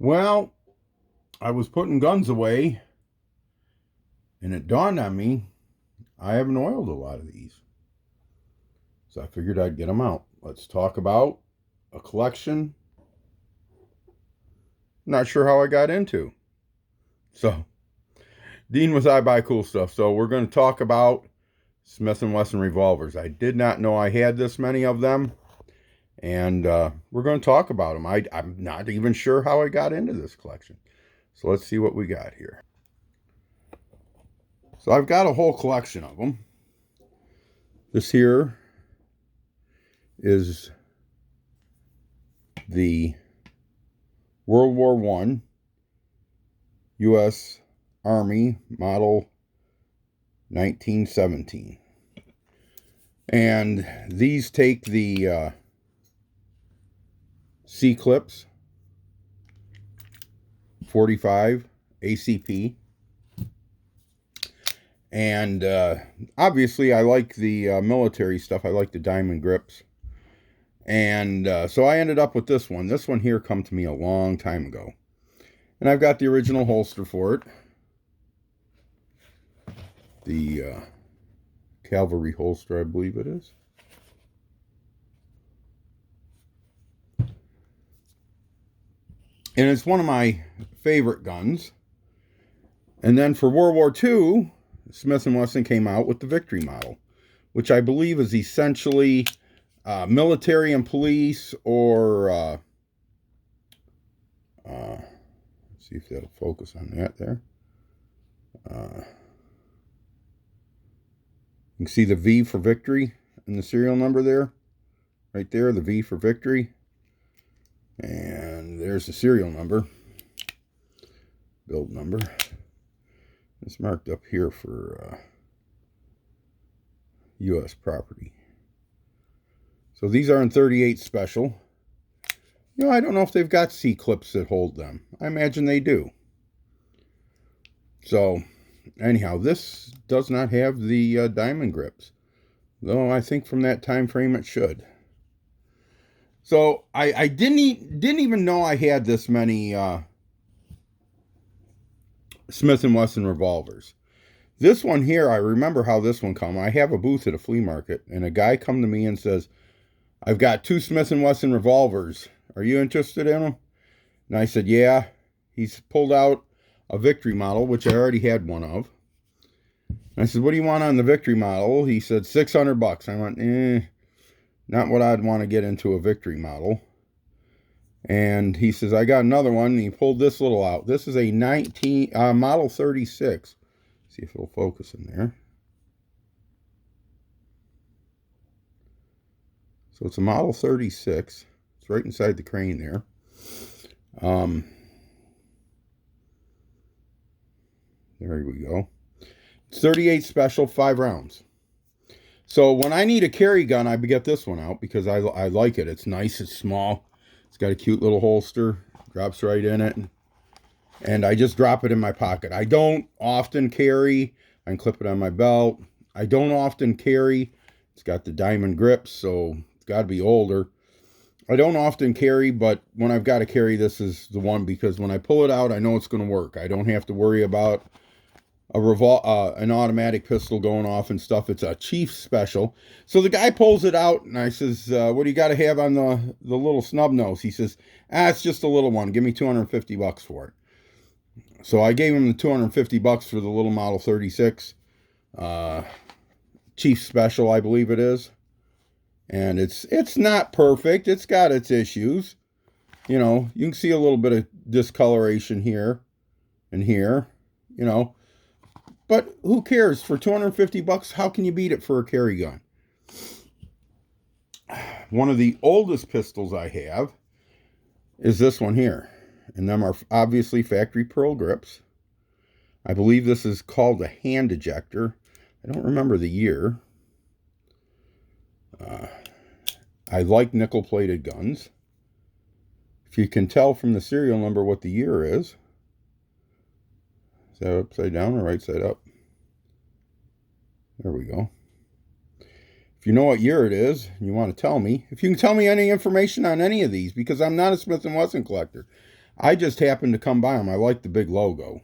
Well, I was putting guns away, and it dawned on me I haven't oiled a lot of these. So I figured I'd get them out. Let's talk about a collection. Not sure how I got into. So, Dean was I buy cool stuff. So we're going to talk about Smith & Wesson revolvers. I did not know I had this many of them. And we're going to talk about them. I'm not even sure how I got into this collection. So let's see what we got here. So I've got a whole collection of them. This here is the World War I U.S. Army model 1917. And these take the C-clips 45 ACP. And obviously I like the military stuff. I like the diamond grips. And so I ended up with this one. This one here come to me a long time ago. And I've got the original holster for it. The cavalry holster, I believe it is. And it's one of my favorite guns. And then for World War II, Smith & Wesson came out with the Victory model, which I believe is essentially military and police, or let's see if that'll focus on that there. You can see the V for Victory and the serial number there. Right there, the V for Victory. And there's the serial number. Build number. It's marked up here for U.S. property. So these are in 38 special. You know, I don't know if they've got C-clips that hold them. I imagine they do. So, anyhow, this does not have the diamond grips. Though I think from that time frame it should. So, I didn't even know I had this many Smith & Wesson revolvers. This one here, I remember how this one come. I have a booth at a flea market, and a guy come to me and says, I've got 2 Smith & Wesson revolvers. Are you interested in them? And I said, yeah. He's pulled out a Victory model, which I already had one of. And I said, what do you want on the Victory model? He said, $600. I went, not what I'd want to get into a Victory model. And he says, I got another one. And he pulled this little out. This is a model 36. See if it'll focus in there. So it's a model 36. It's right inside the crane there. There we go. It's 38 special, 5 rounds. So when I need a carry gun, I get this one out because I like it. It's nice, it's small. It's got a cute little holster. Drops right in it. And I just drop it in my pocket. I don't often carry. I can clip it on my belt. I don't often carry. It's got the diamond grips, so it's got to be older. I don't often carry, but when I've got to carry, this is the one, because when I pull it out, I know it's going to work. I don't have to worry about an automatic pistol going off and stuff. It's a Chief special. So the guy pulls it out, and I says, what do you got to have on the little snub nose? He says, it's just a little one. Give me $250 for it. So I gave him the $250 for the little model 36. Chief special, I believe it is. And it's not perfect. It's got its issues. You know, you can see a little bit of discoloration here and here, you know. But who cares? For $250, how can you beat it for a carry gun? One of the oldest pistols I have is this one here. And them are obviously factory pearl grips. I believe this is called a hand ejector. I don't remember the year. I like nickel-plated guns. If you can tell from the serial number what the year is that upside down or right side up? There we go. If you know what year it is, and you want to tell me, if you can tell me any information on any of these, because I'm not a Smith & Wesson collector. I just happened to come by them. I like the big logo.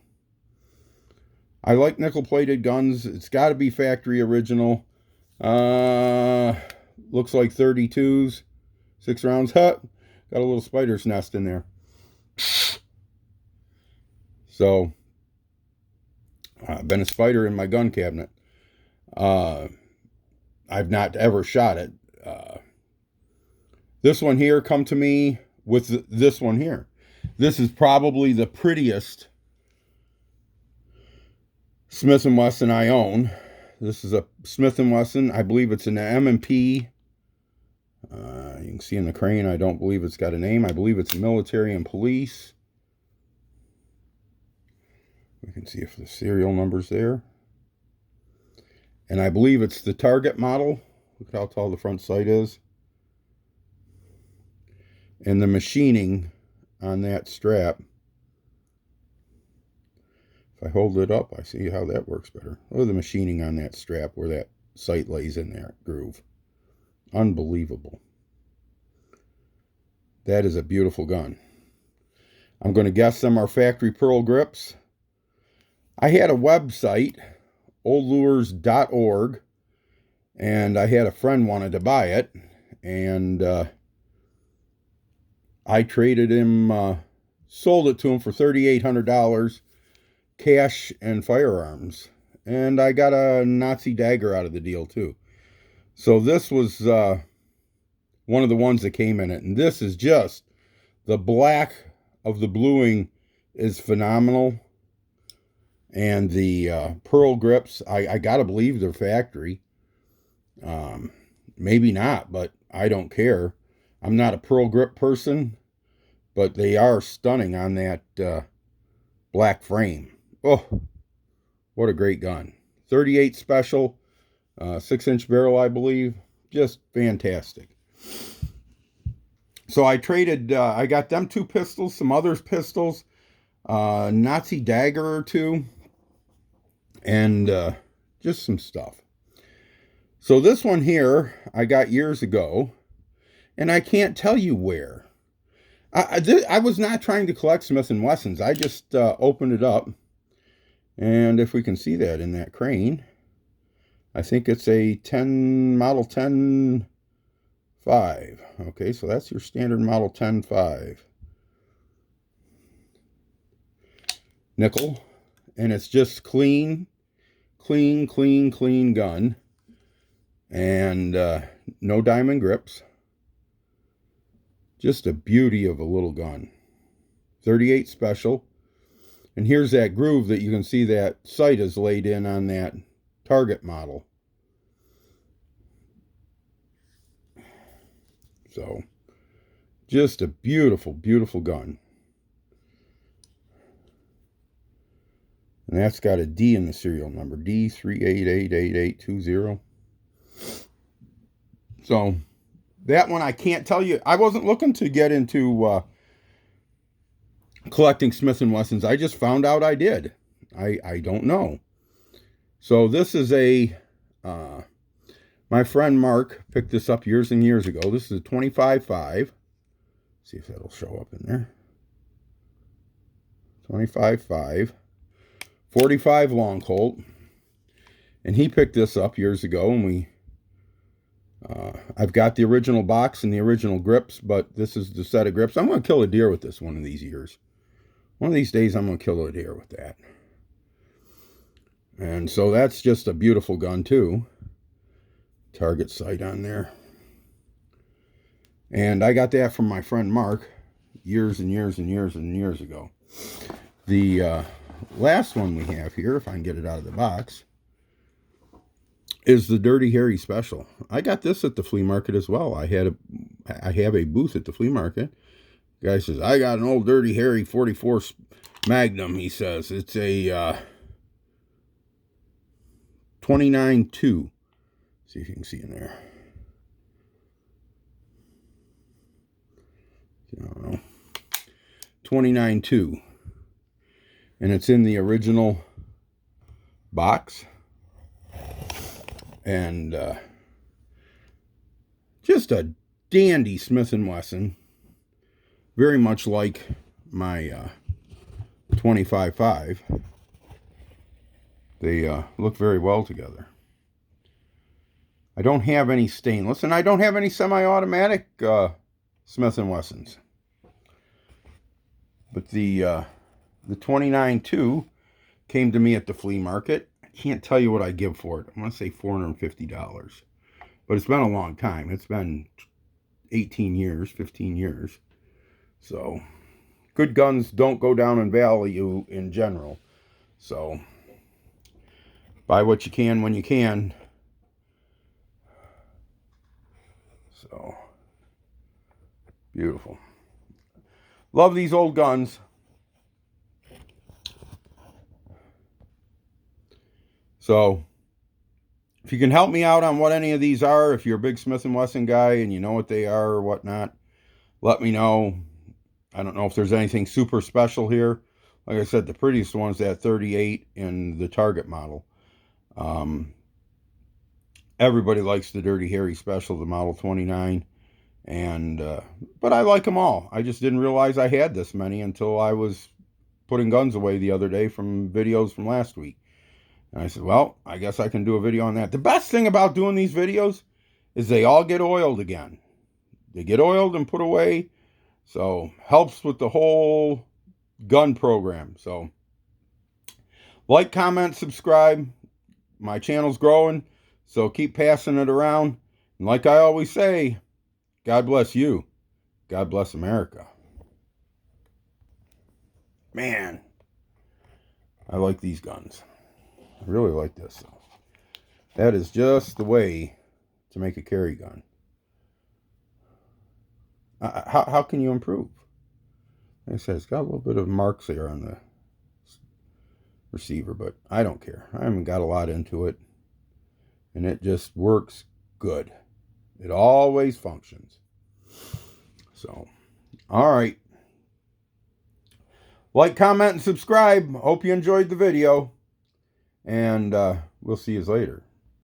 I like nickel-plated guns. It's got to be factory original. Looks like 32s, 6 rounds. Huh, got a little spider's nest in there. So, I've been a spider in my gun cabinet. I've not ever shot it. This one here come to me with this one here. This is probably the prettiest Smith & Wesson I own. This is a Smith & Wesson. I believe it's an M&P. You can see in the crane, I don't believe it's got a name. I believe it's military and police. We can see if the serial number's there. And I believe it's the target model. Look how tall the front sight is. And the machining on that strap. If I hold it up, I see how that works better. Look at the machining on that strap where that sight lays in there groove. Unbelievable. That is a beautiful gun. I'm going to guess them are factory pearl grips. I had a website, oldlures.org, and I had a friend wanted to buy it, and I traded him, sold it to him for $3,800, cash and firearms, and I got a Nazi dagger out of the deal too. So this was one of the ones that came in it, and this is just, the black of the bluing is phenomenal. And the pearl grips, I gotta believe they're factory. Maybe not, but I don't care. I'm not a pearl grip person, but they are stunning on that black frame. Oh, what a great gun. 38 special, 6-inch barrel, I believe. Just fantastic. So I traded, I got them 2 pistols, some others pistols, Nazi dagger or 2. And just some stuff. So this one here I got years ago, and I can't tell you where. I was not trying to collect Smith & Wessons. I just opened it up, and if we can see that in that crane, I think it's a model 10.5. Okay, so that's your standard model 10.5. Nickel. And it's just clean gun. And no diamond grips. Just a beauty of a little gun. 38 special. And here's that groove that you can see that sight is laid in on that target model. So, just a beautiful, beautiful gun. And that's got a D in the serial number. D38888820. So, that one I can't tell you. I wasn't looking to get into collecting Smith & Wessons. I just found out I did. I don't know. So, this is a... my friend Mark picked this up years and years ago. This is a 25.5. See if that'll show up in there. 25.5. 45 long colt, and he picked this up years ago, and I've got the original box and the original grips, but this is the set of grips. I'm going to kill a deer with this one of these years. One of these days I'm going to kill a deer with that. And so that's just a beautiful gun too. Target sight on there. And I got that from my friend Mark years and years and years and years ago. The last one we have here, if I can get it out of the box, is the Dirty Harry Special. I got this at the flea market as well. I have a booth at the flea market. The guy says, I got an old Dirty Harry 44 Magnum, he says. It's a 29.2. See if you can see in there. I don't know. 29.2. And it's in the original box. And just a dandy Smith & Wesson. Very much like my 25.5, they look very well together. I don't have any stainless, and I don't have any semi-automatic Smith & Wessons. But the 29.2 came to me at the flea market. I can't tell you what I give for it. I'm going to say $450. But it's been a long time. It's been 18 years, 15 years. So, good guns don't go down in value in general. So, buy what you can when you can. So, beautiful. Love these old guns. So, if you can help me out on what any of these are, if you're a big Smith & Wesson guy and you know what they are or whatnot, let me know. I don't know if there's anything super special here. Like I said, the prettiest one's that 38 in the Target model. Everybody likes the Dirty Harry Special, the Model 29. But I like them all. I just didn't realize I had this many until I was putting guns away the other day from videos from last week. And I said, well, I guess I can do a video on that. The best thing about doing these videos is they all get oiled again. They get oiled and put away. So, helps with the whole gun program. So, like, comment, subscribe. My channel's growing, so keep passing it around. And like I always say, God bless you. God bless America. Man, I like these guns. I really like this. That is just the way to make a carry gun. How can you improve? Like I said, it's got a little bit of marks there on the receiver, but I don't care. I haven't got a lot into it, and it just works good. It always functions. So, all right. Like, comment, and subscribe. Hope you enjoyed the video, and we'll see you later.